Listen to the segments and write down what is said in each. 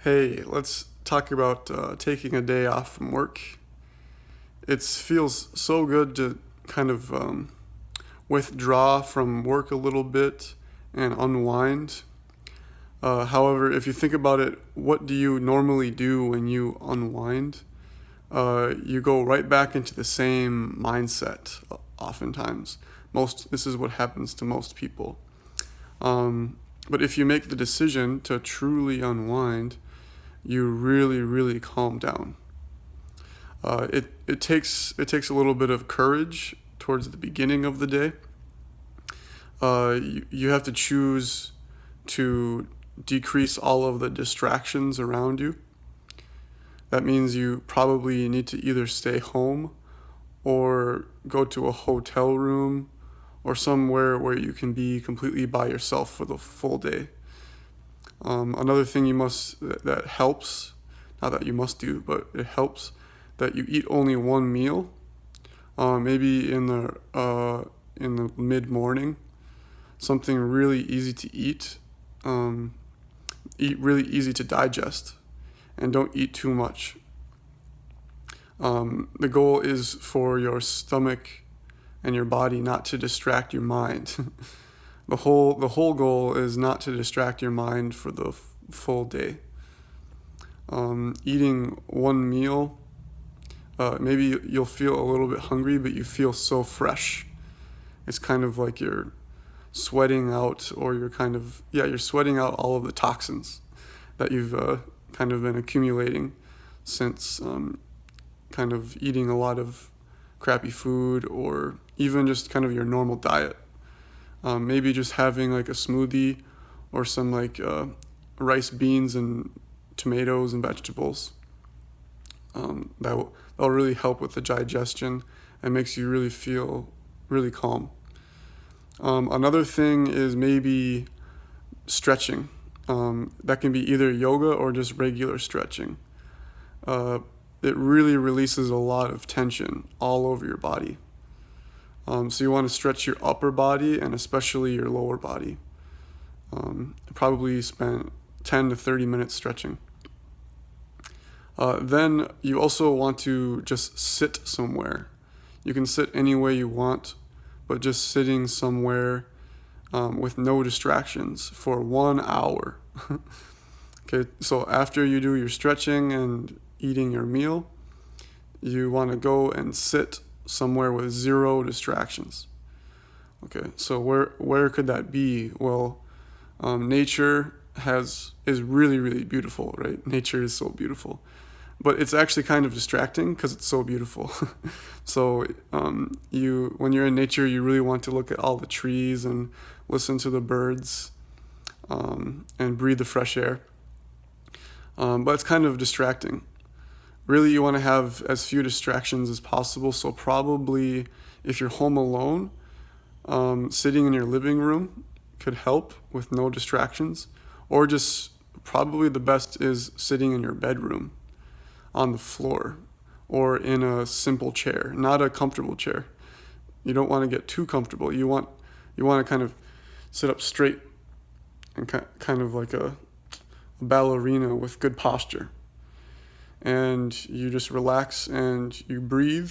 Hey, let's talk about taking a day off from work. It feels so good to kind of withdraw from work a little bit and unwind. However, if you think about it, what do you normally do when you unwind? You go right back into the same mindset, oftentimes. This is what happens to most people. But if you make the decision to truly unwind, you really, really calm down. It takes a little bit of courage towards the beginning of the day. You have to choose to decrease all of the distractions around you. That means you probably need to either stay home or go to a hotel room or somewhere where you can be completely by yourself for the full day. Another thing that helps, not that you must do, but it helps that you eat only one meal, maybe in the mid morning, something really easy to eat, eat really easy to digest, and don't eat too much. The goal is for your stomach and your body not to distract your mind. The whole goal is not to distract your mind for the full day. Eating one meal, maybe you'll feel a little bit hungry, but you feel so fresh. It's kind of like you're sweating out, or you're sweating out all of the toxins that you've kind of been accumulating since kind of eating a lot of crappy food, or even just kind of your normal diet. Maybe just having like a smoothie or some rice, beans, and tomatoes and vegetables. That'll really help with the digestion and makes you really feel really calm. Another thing is maybe stretching. That can be either yoga or just regular stretching. It really releases a lot of tension all over your body. So you want to stretch your upper body and especially your lower body. Probably spend 10 to 30 minutes stretching. Then you also want to just sit somewhere. You can sit any way you want, but just sitting somewhere with no distractions for 1 hour. Okay, so after you do your stretching and eating your meal, you want to go and sit somewhere with zero distractions. Okay, so where could that be? Well, nature is really, really beautiful, right? Nature is so beautiful, but it's actually kind of distracting because it's so beautiful. So when you're in nature, you really want to look at all the trees and listen to the birds, and breathe the fresh air. But it's kind of distracting. Really, you want to have as few distractions as possible. So probably if you're home alone, sitting in your living room could help with no distractions. Or just probably the best is sitting in your bedroom on the floor or in a simple chair, not a comfortable chair. You don't want to get too comfortable. You want to kind of sit up straight and kind of like a ballerina with good posture. And you just relax and you breathe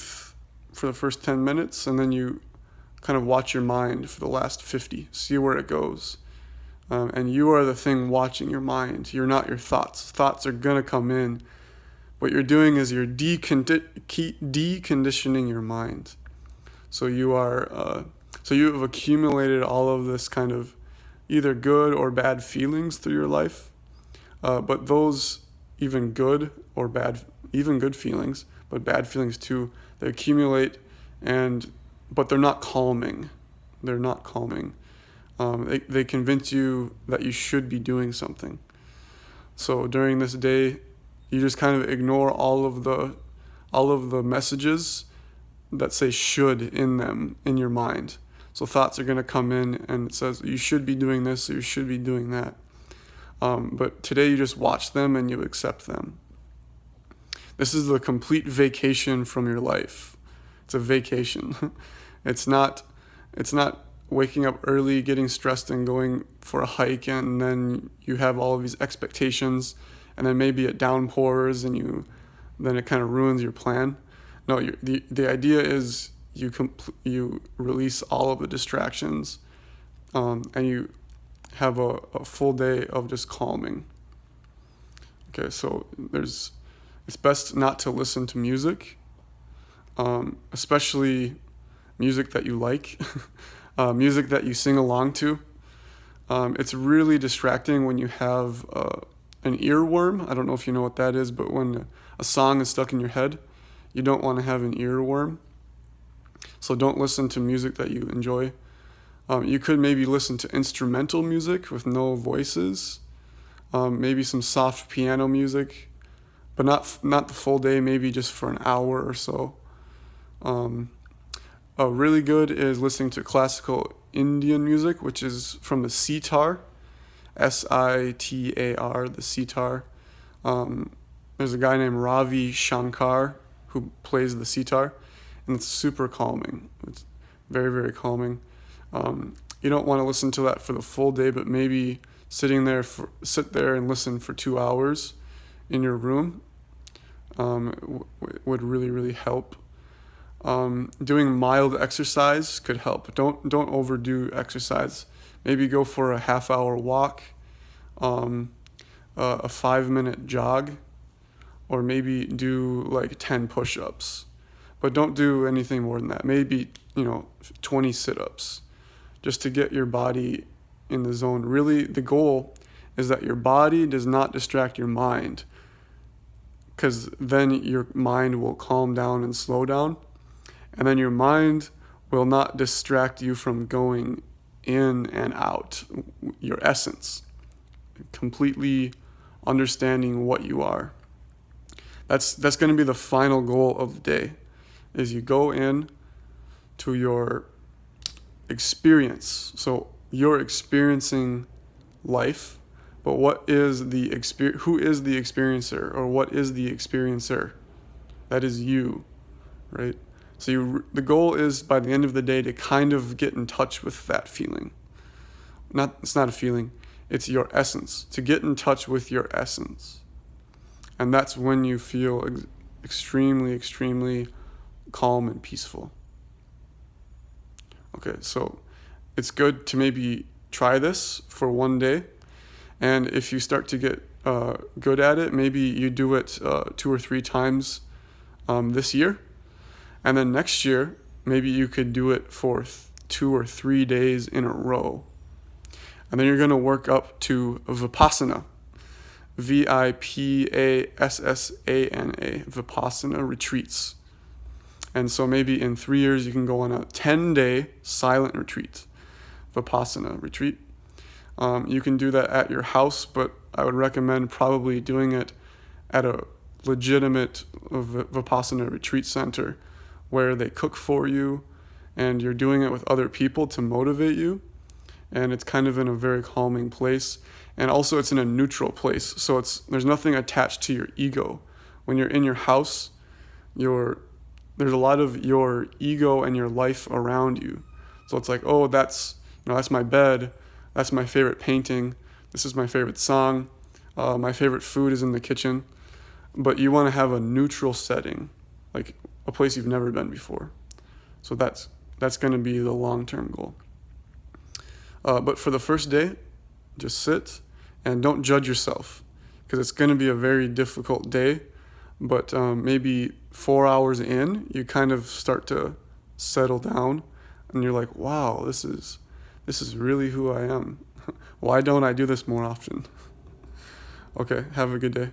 for the first 10 minutes, and then you kind of watch your mind for the last 50, see where it goes. And you are the thing watching your mind. You're not your thoughts. Thoughts are going to come in. What you're doing is you're deconditioning your mind. So you have accumulated all of this kind of either good or bad feelings through your life. But those even good feelings, but bad feelings too, they accumulate, but they're not calming. They're not calming. They convince you that you should be doing something. So during this day, you just kind of ignore all of the messages that say should in your mind. So thoughts are going to come in and it says you should be doing this, or you should be doing that. But today you just watch them and you accept them. This is the complete vacation from your life. It's a vacation. It's not waking up early, getting stressed and going for a hike, and then you have all of these expectations and then maybe it downpours and then it kind of ruins your plan. No, the idea is you release all of the distractions, and you have a full day of just calming. Okay, so it's best not to listen to music, especially music that you like, music that you sing along to. It's really distracting when you have an earworm. I don't know if you know what that is, but when a song is stuck in your head, you don't want to have an earworm. So don't listen to music that you enjoy. You could maybe listen to instrumental music with no voices, maybe some soft piano music, but not the full day, maybe just for an hour or so. Really good is listening to classical Indian music, which is from the sitar, sitar, the sitar. There's a guy named Ravi Shankar who plays the sitar, and it's super calming. It's very, very calming. You don't want to listen to that for the full day, but maybe sit there and listen for 2 hours in your room would really, really help. Doing mild exercise could help. Don't overdo exercise. Maybe go for a half-hour walk, a 5-minute jog, or maybe do like 10 push-ups. But don't do anything more than that. Maybe 20 sit-ups, just to get your body in the zone. Really, the goal is that your body does not distract your mind, because then your mind will calm down and slow down. And then your mind will not distract you from going in and out, your essence, completely understanding what you are. That's going to be the final goal of the day, is you go in to your experience. So you're experiencing life, but who is the experiencer, or what is the experiencer? That is you, right? So the goal is, by the end of the day, to kind of get in touch with that feeling. It's not a feeling, it's your essence. To get in touch with your essence. And that's when you feel extremely, extremely calm and peaceful. Okay, so it's good to maybe try this for one day. And if you start to get good at it, maybe you do it 2 or 3 times this year. And then next year, maybe you could do it for 2 or 3 days in a row. And then you're going to work up to Vipassana, Vipassana, Vipassana retreats. And so maybe in 3 years, you can go on a 10-day silent retreat, Vipassana retreat. You can do that at your house, but I would recommend probably doing it at a legitimate Vipassana retreat center, where they cook for you and you're doing it with other people to motivate you, and it's kind of in a very calming place, and also it's in a neutral place, so there's nothing attached to your ego. When you're in your house, there's a lot of your ego and your life around you, so it's like, oh, that's my bed, that's my favorite painting, this is my favorite song, my favorite food is in the kitchen. But you want to have a neutral setting, like a place you've never been before. So that's going to be the long-term goal. But for the first day, just sit and don't judge yourself, because it's going to be a very difficult day. But maybe 4 hours in, you kind of start to settle down, and you're like, wow, this is really who I am. Why don't I do this more often? Okay, have a good day.